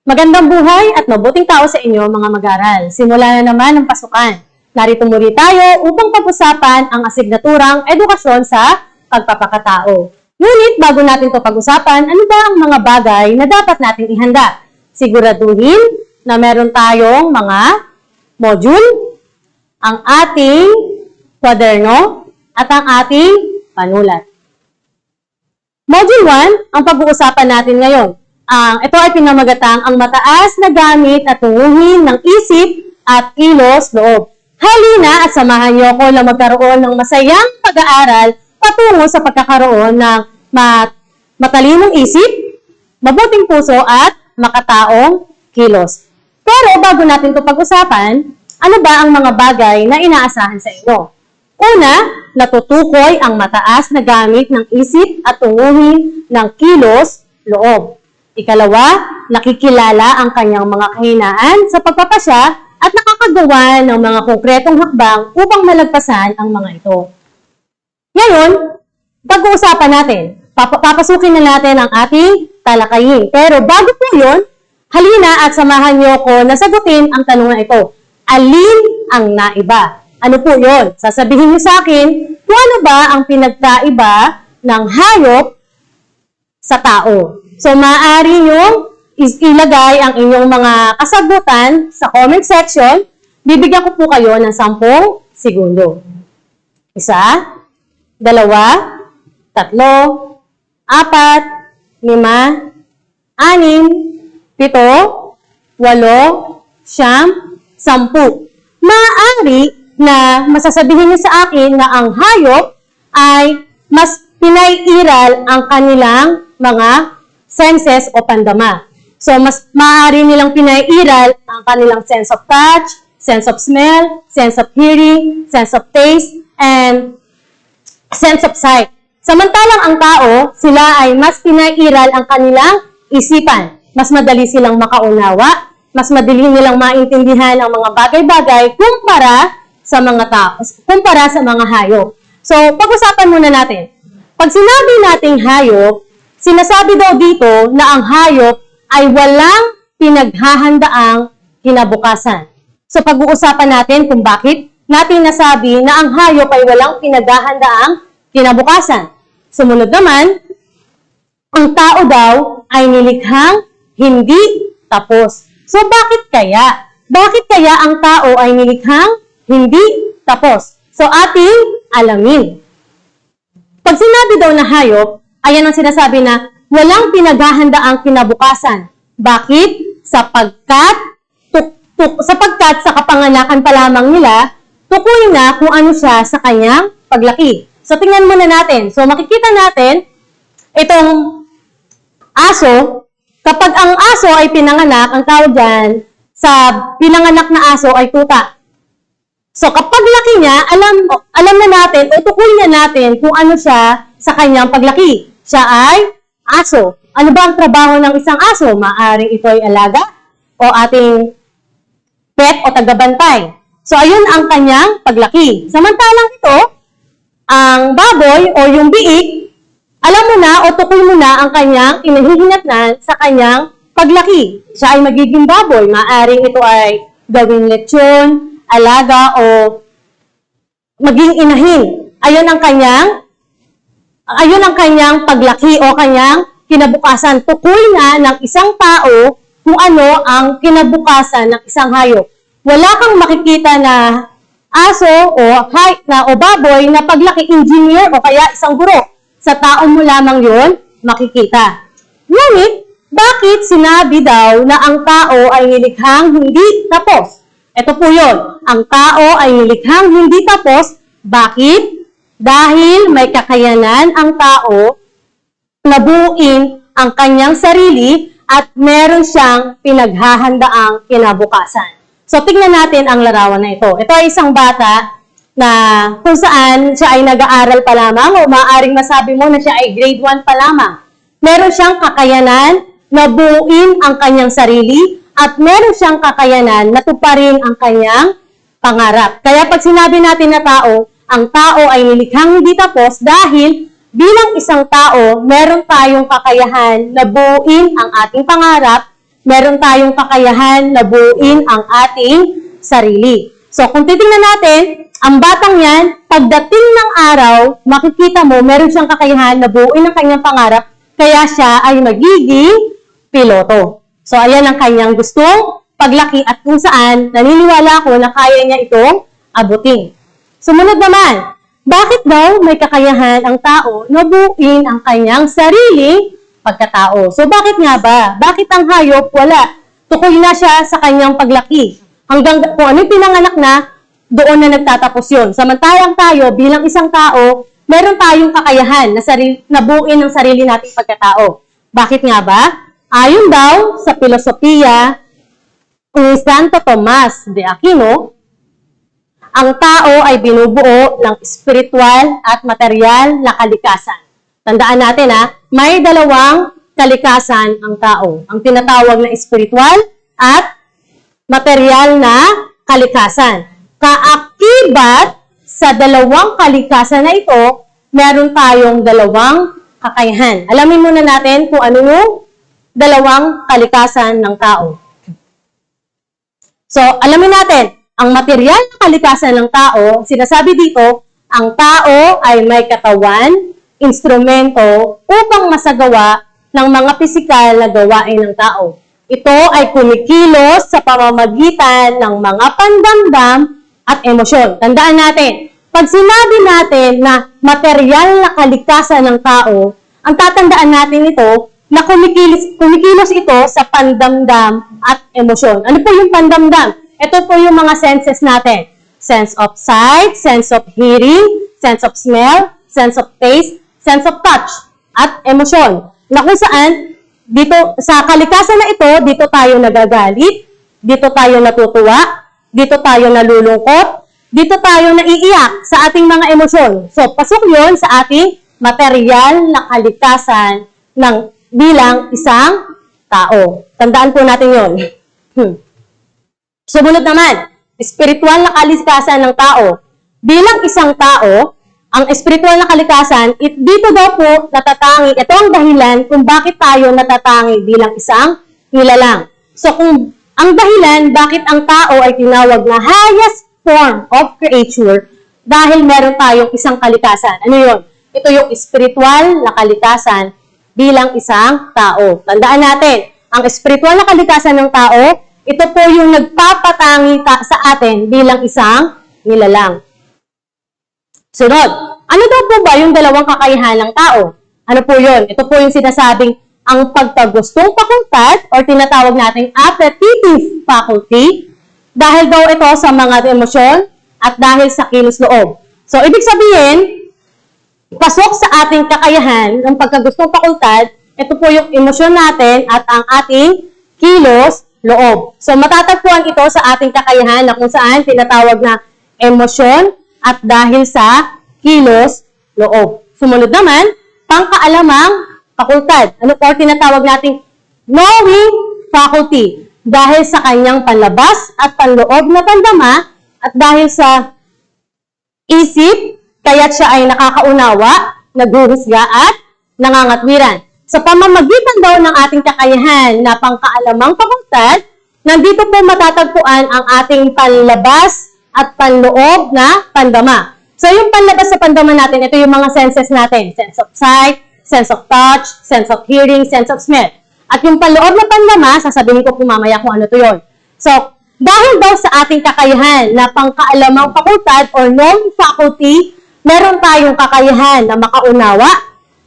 Magandang buhay at mabuting tao sa inyo mga mag-aral. Simula na naman ang pasukan. Narito muli tayo upang pag-usapan ang asignaturang edukasyon sa pagpapakatao. Ngunit bago natin ito pag-usapan, ano ba ang mga bagay na dapat natin ihanda? Siguraduhin na meron tayong mga module, ang ating kwaderno, at ang ating panulat. Module 1, ang pag-uusapan natin ngayon. Ito ay pinamagatang ang mataas na gamit at tunguhin ng isip at kilos loob. Halina at samahan niyo ako na magkaroon ng masayang pag-aaral patungo sa pagkakaroon ng matalinong isip, mabuting puso at makataong kilos. Pero bago natin ito pag-usapan, ano ba ang mga bagay na inaasahan sa inyo? Una, natutukoy ang mataas na gamit ng isip at tunguhin ng kilos loob. Ikalawa, nakikilala ang kanyang mga kahinaan sa pagpapasya at nakakagawa ng mga konkretong hakbang upang malagpasan ang mga ito. Ngayon, pag-uusapan natin. Papasukin na natin ang ating talakayin. Pero bago po yun, halina at samahan niyo ako na sagutin ang tanong na ito. Alin ang naiba? Ano po yun? Sasabihin niyo sa akin kung ano ba ang pinagkaiba ng hayop sa tao. So, maaari nyo ilagay ang inyong mga kasagutan sa comment section. Bibigyan ko po kayo ng 10 segundo. 1, 2, 3, 4, 5, 6, 7, 8, 9, 10. Maaari na masasabihin niyo sa akin na ang hayop ay mas pinaiiral ang kanilang mga senses o pandama. So, mas maaari nilang pinaiiral ang kanilang sense of touch, sense of smell, sense of hearing, sense of taste, and sense of sight. Samantalang ang tao, sila ay mas pinaiiral ang kanilang isipan. Mas madali silang makaunawa, mas madali nilang maintindihan ang mga bagay-bagay kumpara sa mga tao, kumpara sa mga hayop. So, pag-usapan muna natin. Pag sinabi nating hayop, sinasabi daw dito na ang hayop ay walang pinaghahandaang kinabukasan. So pag-uusapan natin kung bakit natin nasabi na ang hayop ay walang pinaghahandaang kinabukasan. Sumunod naman, ang tao daw ay nilikhang hindi tapos. So bakit kaya? Bakit kaya ang tao ay nilikhang hindi tapos? So ating alamin. Pag sinabi daw na hayop, ayan ang sinasabi na walang pinaghahandaang kinabukasan. Bakit? Sapagkat sa kapanganakan pa lamang nila, tukoy na kung ano siya sa kanyang paglaki. So, tingnan muna natin. So, makikita natin itong aso. Kapag ang aso ay pinanganak, ang tawag dyan, sa pinanganak na aso ay tuta. So, kapag laki niya, alam na natin, o tukoy na natin kung ano siya sa kanyang paglaki. Siya ay aso. Ano ba ang trabaho ng isang aso? Maaring ito ay alaga o ating pet o tagabantay. So, ayun ang kanyang paglaki. Samantalang ito, ang baboy o yung biik, alam mo na o tukoy mo na ang kanyang inahihinatnan sa kanyang paglaki. Siya ay magiging baboy. Maaring ito ay gawing lechon, alaga o maging inahin. Ayun ang kanyang paglaki o kanyang kinabukasan. Tukoy na ng isang tao kung ano ang kinabukasan ng isang hayop. Wala kang makikita na aso o baboy na paglaki engineer o kaya isang guro. Sa tao mo lamang yon makikita. Ngunit, bakit sinabi daw na ang tao ay nilikhang hindi tapos? Ito po yun. Ang tao ay nilikhang hindi tapos. Bakit? Dahil may kakayanan ang tao na buuin ang kanyang sarili at meron siyang pinaghahandaang kinabukasan. So, tignan natin ang larawan na ito. Ito ay isang bata na kung saan siya ay nag-aaral pa lamang o maaaring masabi mo na siya ay grade 1 pa lamang. Meron siyang kakayanan na buuin ang kanyang sarili at meron siyang kakayanan na tuparin ang kanyang pangarap. Kaya pag sinabi natin na tao, ang tao ay nilikhang hindi tapos dahil bilang isang tao, meron tayong kakayahan na buuin ang ating pangarap meron tayong kakayahan na buuin ang ating sarili. So, kung titingnan natin, ang batang yan, pagdating ng araw, makikita mo, meron siyang kakayahan na buuin ang kanyang pangarap, kaya siya ay magiging piloto. So, ayan ang kanyang gustong paglaki at kung saan naniniwala ako na kaya niya itong abutin. Sumunod naman, bakit daw may kakayahan ang tao na buuin ang kanyang sariling pagkatao? So, bakit nga ba? Bakit ang hayop wala? Tukoy na siya sa kanyang paglaki. Hanggang kung ano yung pinanganak na, doon na nagtatapos yun. Samantalang tayo, bilang isang tao, meron tayong kakayahan na buuin ang sarili nating pagkatao. Bakit nga ba? Ayon daw sa filosofiya ni Santo Tomas de Aquino, ang tao ay binubuo ng spiritual at material na kalikasan. Tandaan natin may dalawang kalikasan ang tao. Ang tinatawag na spiritual at material na kalikasan. Kaakibat sa dalawang kalikasan na ito, meron tayong dalawang kakayahan. Alamin muna natin kung ano yung dalawang kalikasan ng tao. So, alamin natin, ang material na kalikasan ng tao, sinasabi dito, ang tao ay may katawan, instrumento upang masagawa ng mga pisikal na gawain ng tao. Ito ay kumikilos sa pamamagitan ng mga pandamdam at emosyon. Tandaan natin, pag sinabi natin na material na kalikasan ng tao, ang tatandaan natin ito na kumikilos ito sa pandamdam at emosyon. Ano po yung pandamdam? Ito po yung mga senses natin. Sense of sight, sense of hearing, sense of smell, sense of taste, sense of touch, at emosyon. Na kung saan, dito, sa kalikasan na ito, dito tayo nagagalit, dito tayo natutuwa, dito tayo nalulungkot, dito tayo naiiyak sa ating mga emosyon. So, pasok yon sa ating material na kalikasan ng bilang isang tao. Tandaan po natin yon. Sumunod naman, spiritual na kalikasan ng tao. Bilang isang tao, ang spiritual na kalikasan, dito daw po natatangi, ito ang dahilan kung bakit tayo natatangi bilang isang nilalang. So kung ang dahilan bakit ang tao ay tinawag na highest form of creature, dahil meron tayong isang kalikasan. Ano yun? Ito yung spiritual na kalikasan bilang isang tao. Tandaan natin, ang spiritual na kalikasan ng tao, ito po yung nagpapatangi sa atin bilang isang nilalang. Sunod, ano daw po ba yung dalawang kakayahan ng tao? Ano po yun? Ito po yung sinasabing ang pagkagustong facultad or tinatawag nating appetitive faculty dahil daw ito sa mga emosyon at dahil sa kilos loob. So, ibig sabihin, pasok sa ating kakayahan ng pagkagustong facultad, ito po yung emosyon natin at ang ating kilos loob. So, matatagpuan ito sa ating kakayahan na kung saan tinatawag na emosyon at dahil sa kilos loob. Sumunod naman, pangkaalamang fakultad. Ano po tinatawag nating knowing faculty? Dahil sa kanyang panlabas at panloob na pandama at dahil sa isip, kaya't siya ay nakakaunawa, naghuhusga at nangangatwiran. Sa pamamagitan daw ng ating kakayahan na pangkaalamang fakultad, nandito po matatagpuan ang ating panlabas at panloob na pandama. So, yung panlabas sa pandama natin, ito yung mga senses natin. Sense of sight, sense of touch, sense of hearing, sense of smell. At yung panloob na pandama, sasabihin ko po mamaya kung ano to yun. So, dahil daw sa ating kakayahan na pangkaalamang fakultad or knowing faculty, meron tayong kakayahan na makaunawa,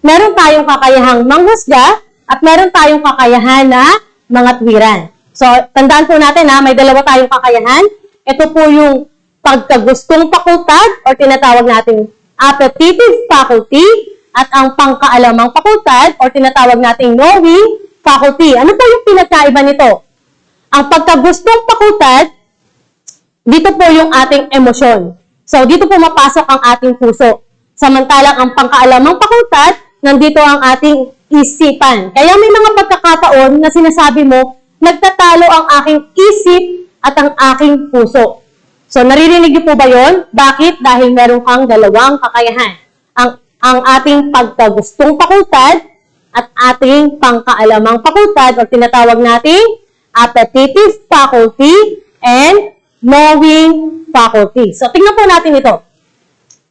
meron tayong kakayahang manghusga, at meron tayong kakayahan na mangatwiran. So, tandaan po natin may dalawa tayong kakayahan. Ito po yung pagkagustong fakultad o tinatawag nating appetitive faculty at ang pangkaalamang fakultad o tinatawag nating knowing faculty. Ano po yung pinagkaiba nito? Ang pagkagustong fakultad, dito po yung ating emosyon. So, dito po mapasok ang ating puso. Samantalang ang pangkaalamang fakultad, nandito ang ating isipan. Kaya may mga pagkakataon na sinasabi mo, nagtatalo ang aking isip at ang aking puso. So, naririnig niyo po ba yun? Bakit? Dahil meron kang dalawang kakayahan. Ang ating pagkagustong fakultad at ating pangkaalamang fakultad o tinatawag nating appetitive faculty, and knowing faculty. So, tingnan po natin ito.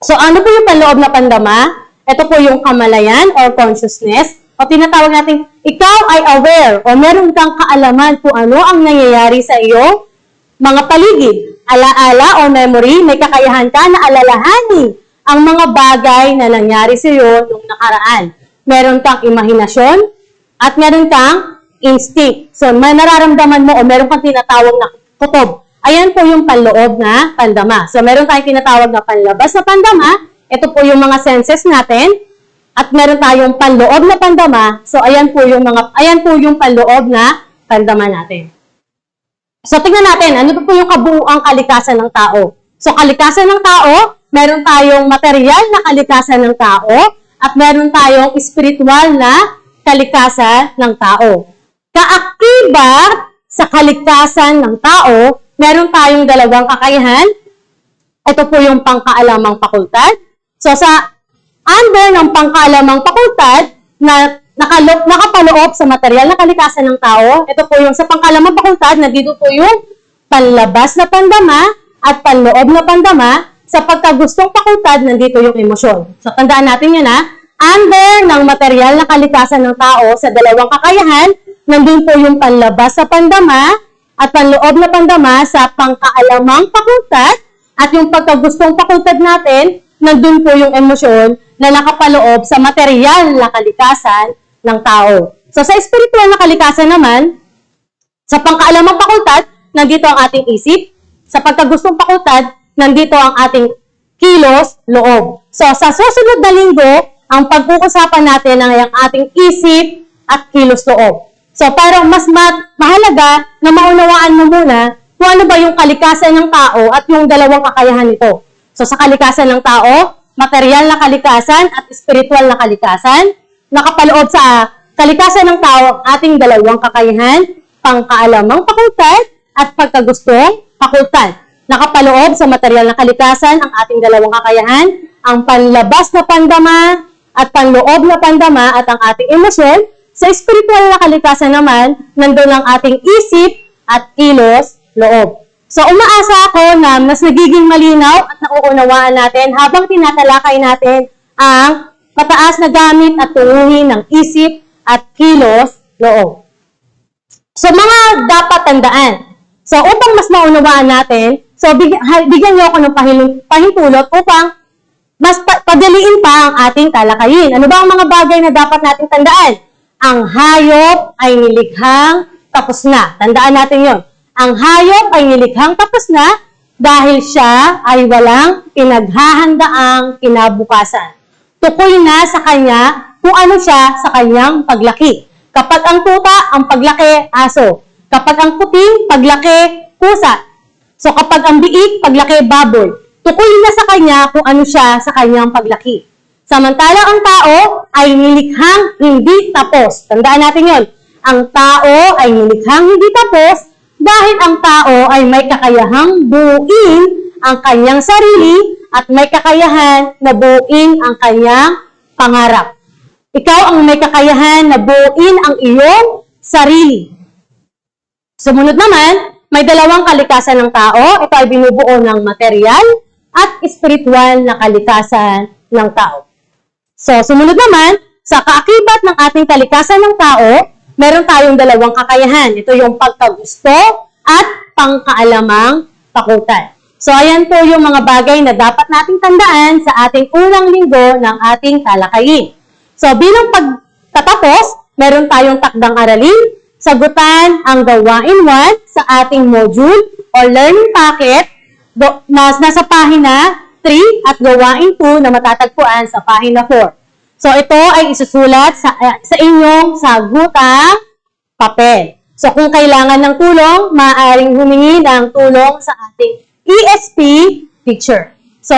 So, ano po yung panloob na pandama? Ito po yung kamalayan or consciousness. O tinatawag natin, ikaw ay aware o meron kang kaalaman kung ano ang nangyayari sa iyo, mga paligid, alaala o memory, may kakayahan ka na alalahanin ang mga bagay na nangyari sa iyo nung nakaraan. Meron kang imahinasyon at meron kang instinct. So, may nararamdaman mo o meron kang tinatawag na kutob. Ayan po yung panloob na pandama. So, meron tayong tinatawag na panlabas na pandama. Ito po yung mga senses natin. At meron tayong panloob na pandama. So, ayan po yung panloob na pandama natin. So, tingnan natin, ano po yung kabuuang kalikasan ng tao? So, kalikasan ng tao, meron tayong material na kalikasan ng tao at meron tayong spiritual na kalikasan ng tao. Kaakibat sa kalikasan ng tao, meron tayong dalawang kakayahan. Ito po yung pangkaalamang fakultad. So, sa under ng pangkaalamang fakultad na nakapaloob sa material na kalikasan ng tao, ito po yung sa pangkaalamang fakultad na dito po yung panlabas na pandama at panloob na pandama. Sa pagkagustong fakultad, nandito yung emosyon. So, tandaan natin yun ha. Under ng material na kalikasan ng tao sa dalawang kakayahan, nandun po yung panlabas sa pandama at panloob na pandama sa pangkaalamang fakultad at yung pagkagustong fakultad natin, nandun po yung emosyon na nakapaloob sa material na kalikasan ng tao. So, sa spiritual na kalikasan naman, sa pangkaalamang fakultad, nandito ang ating isip. Sa pagkagustong fakultad, nandito ang ating kilos, loob. So, sa susunod na linggo, ang pag-uusapan natin ay ang ating isip at kilos, loob. So, pero mas mahalaga na maunawaan mo muna kung ano ba yung kalikasan ng tao at yung dalawang kakayahan nito. So, sa kalikasan ng tao, material na kalikasan at spiritual na kalikasan, nakapaloob sa kalikasan ng tao ating dalawang kakayahan, pangkaalamang fakultad at pagkagustong fakultad. Nakapaloob sa material na kalikasan ang ating dalawang kakayahan, ang panlabas na pandama at panloob na pandama at ang ating emosyon. Sa spiritual na kalikasan naman, nandun ang ating isip at kilos, loob. So, umaasa ako na mas nagiging malinaw at nauunawaan natin habang tinatalakay natin ang mataas na gamit at tunguhin ng isip at kilos, loob. So, mga dapat tandaan. So, upang mas maunawaan natin, so bigyan niyo ako ng pahintulot upang mas padaliin pa ang ating talakayin. Ano ba ang mga bagay na dapat nating tandaan? Ang hayop ay nilikhang tapos na. Tandaan natin yon. Ang hayop ay nilikhang tapos na dahil siya ay walang pinaghahandaang kinabukasan. Tukoy na sa kanya kung ano siya sa kanyang paglaki. Kapag ang tuta, ang paglaki, aso. Kapag ang puting, paglaki, pusa. So kapag ang biik, paglaki, baboy. Tukoy na sa kanya kung ano siya sa kanyang paglaki. Samantalang ang tao ay nilikhang hindi tapos. Tandaan natin yon. Ang tao ay nilikhang hindi tapos dahil ang tao ay may kakayahang buuin ang kanyang sarili at may kakayahan na buuin ang kanyang pangarap. Ikaw ang may kakayahan na buuin ang iyong sarili. Sumunod naman, may dalawang kalikasan ng tao. Ito ay binubuo ng material at spiritual na kalikasan ng tao. So, sumunod naman, sa kaakibat ng ating kalikasan ng tao, meron tayong dalawang kakayahan. Ito yung pagkagusto at pangkaalamang fakultad. So, ayan po yung mga bagay na dapat nating tandaan sa ating unang linggo ng ating talakayin. So, bilang pagtatapos, meron tayong takdang aralin, sagutan ang gawain 1 sa ating module or learning packet na nasa pahina 3 at gawain 2 na matatagpuan sa pahina 4. So, ito ay isusulat sa inyong sagutang papel. So, kung kailangan ng tulong, maaaring humingi ng tulong sa ating ESP teacher. So,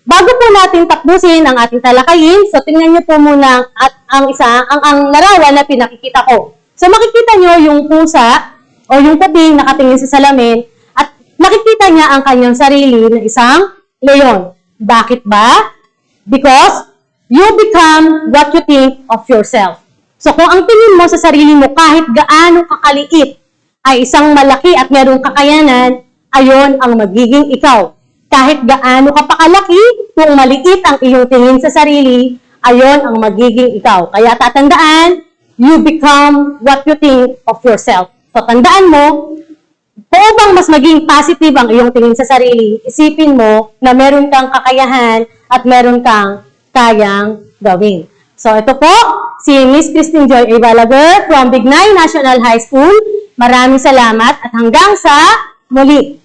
bago po natin tapusin ang ating talakayin, so tingnan niyo po muna ang larawan na pinakikita ko. So, makikita niyo yung pusa o yung puting nakatingin sa salamin at nakikita niya ang kanyang sarili na isang leon. Bakit ba? Because you become what you think of yourself. So, kung ang tingin mo sa sarili mo kahit gaano kakaliit ay isang malaki at merong kakayanan, ayon ang magiging ikaw. Kahit gaano ka pakalaki, kung maliit ang iyong tingin sa sarili, ayon ang magiging ikaw. Kaya tatandaan, you become what you think of yourself. So tandaan mo, kung bang mas maging positive ang iyong tingin sa sarili, isipin mo na meron kang kakayahan at meron kang kayang gawin. So ito po, si Miss Christine Joy A. Balaguer from Bignay National High School. Maraming salamat at hanggang sa muli.